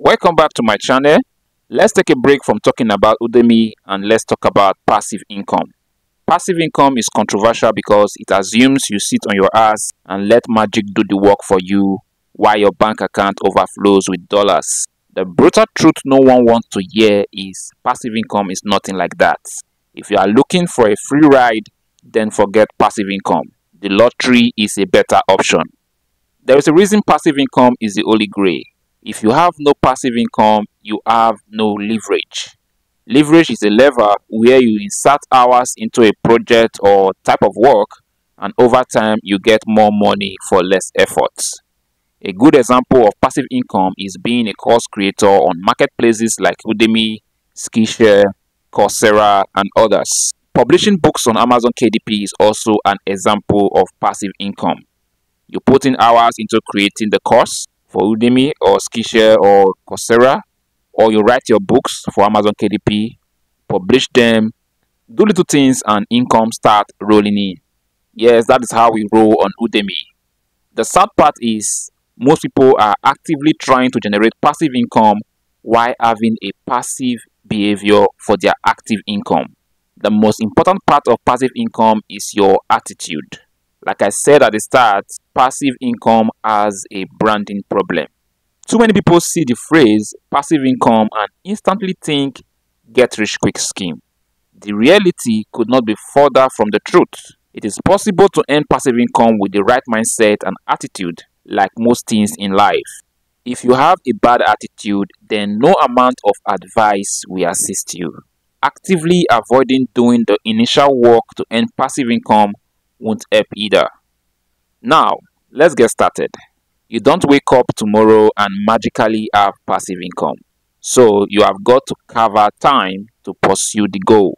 Welcome back to my channel. Let's take a break from talking about Udemy and let's talk about passive income. Passive income is controversial because it assumes you sit on your ass and let magic do the work for you while your bank account overflows with dollars. The brutal truth no one wants to hear is passive income is nothing like that. If you are looking for a free ride, then forget passive income. The lottery is a better option. There is a reason passive income is the holy grail. If you have no passive income, you have no leverage. Leverage is a lever where you insert hours into a project or type of work, and over time you get more money for less effort. A good example of passive income is being a course creator on marketplaces like Udemy, Skillshare, Coursera, and others. Publishing books on Amazon KDP is also an example of passive income. You put in hours into creating the course for Udemy or Skillshare or Coursera, or you write your books for Amazon KDP, publish them, do little things, and income start rolling in. Yes, that is how we roll on Udemy. The sad part is most people are actively trying to generate passive income while having a passive behavior for their active income. The most important part of passive income is your attitude. Like I said at the start, passive income has a branding problem. Too many people see the phrase passive income and instantly think get rich quick scheme. The reality could not be further from the truth. It is possible to earn passive income with the right mindset and attitude, like most things in life. If you have a bad attitude, then no amount of advice will assist you. Actively avoiding doing the initial work to earn passive income won't help either. Now, let's get started. You don't wake up tomorrow and magically have passive income. So you have got to carve out time to pursue the goal.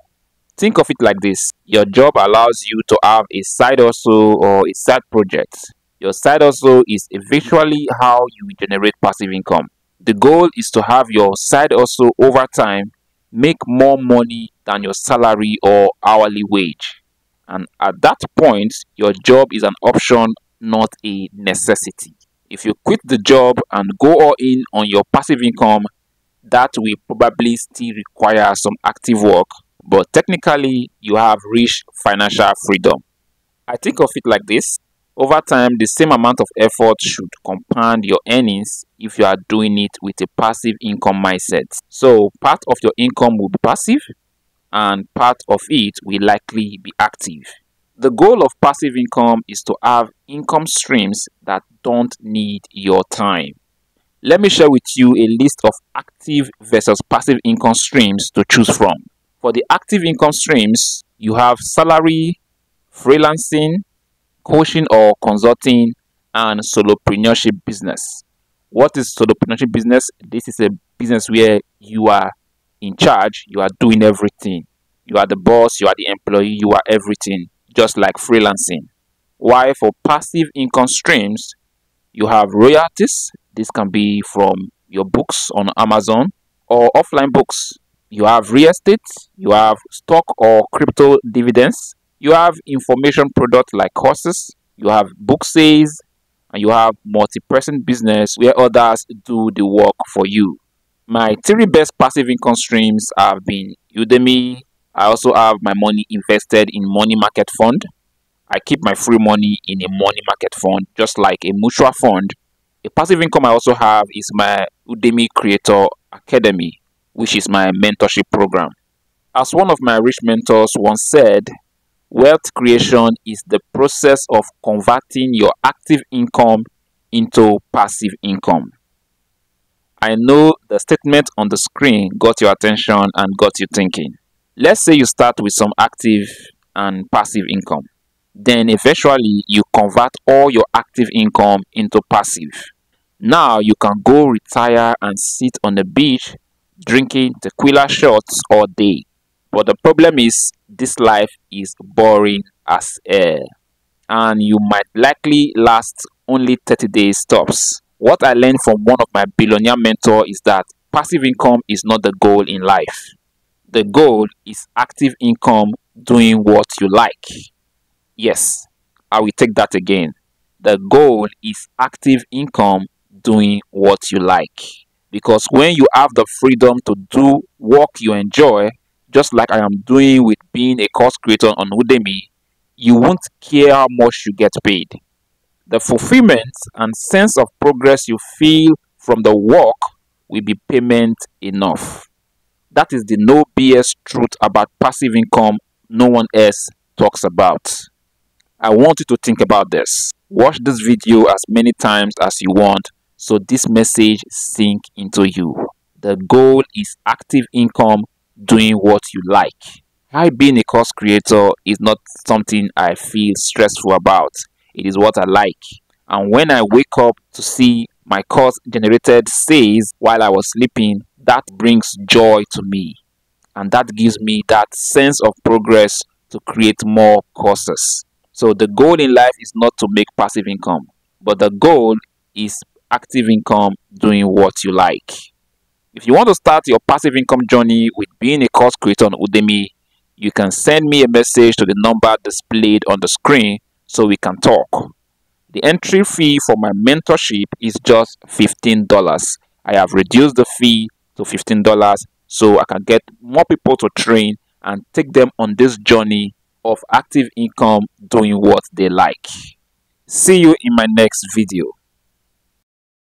Think of it like this. Your job allows you to have a side hustle or a side project. Your side hustle is eventually how you generate passive income. The goal is to have your side hustle over time make more money than your salary or hourly wage. And at that point, your job is an option, not a necessity. If you quit the job and go all in on your passive income, that will probably still require some active work, but technically you have reached financial freedom. I think of it like this. Over time, the same amount of effort should compound your earnings if you are doing it with a passive income mindset. So part of your income will be passive and part of it will likely be active. The goal of passive income is to have income streams that don't need your time. Let me share with you a list of active versus passive income streams to choose from. For the active income streams, you have salary, freelancing, coaching or consulting, and solopreneurship business. What is solopreneurship business? This is a business where you are in charge, you are doing everything. You are the boss, you are the employee, you are everything, just like freelancing. While for passive income streams, you have royalties. This can be from your books on Amazon or offline books. You have real estate, you have stock or crypto dividends, you have information products like courses, you have book sales, and you have multi-person business where others do the work for you. My three best passive income streams have been Udemy. I also have my money invested in money market fund. I keep my free money in a money market fund, just like a mutual fund. A passive income I also have is my Udemy Creator Academy, which is my mentorship program. As one of my rich mentors once said, wealth creation is the process of converting your active income into passive income. I know the statement on the screen got your attention and got you thinking. Let's say you start with some active and passive income. Then eventually you convert all your active income into passive. Now you can go retire and sit on the beach drinking tequila shots all day. But the problem is this life is boring as air and you might likely last only 30 days tops. What I learned from one of my billionaire mentors is that passive income is not the goal in life. The goal is active income doing what you like. Yes, I will take that again. The goal is active income doing what you like. Because when you have the freedom to do work you enjoy, just like I am doing with being a course creator on Udemy, you won't care how much you get paid. The fulfillment and sense of progress you feel from the work will be payment enough. That is the no BS truth about passive income no one else talks about. I want you to think about this. Watch this video as many times as you want so this message sink into you. The goal is active income doing what you like. I being a course creator is not something I feel stressful about. It is what I like. And when I wake up to see my course generated sales while I was sleeping, that brings joy to me. And that gives me that sense of progress to create more courses. So the goal in life is not to make passive income, but the goal is active income doing what you like. If you want to start your passive income journey with being a course creator on Udemy, you can send me a message to the number displayed on the screen so we can talk. The entry fee for my mentorship is just $15. I have reduced the fee to $15 so I can get more people to train and take them on this journey of active income doing what they like. See you in my next video.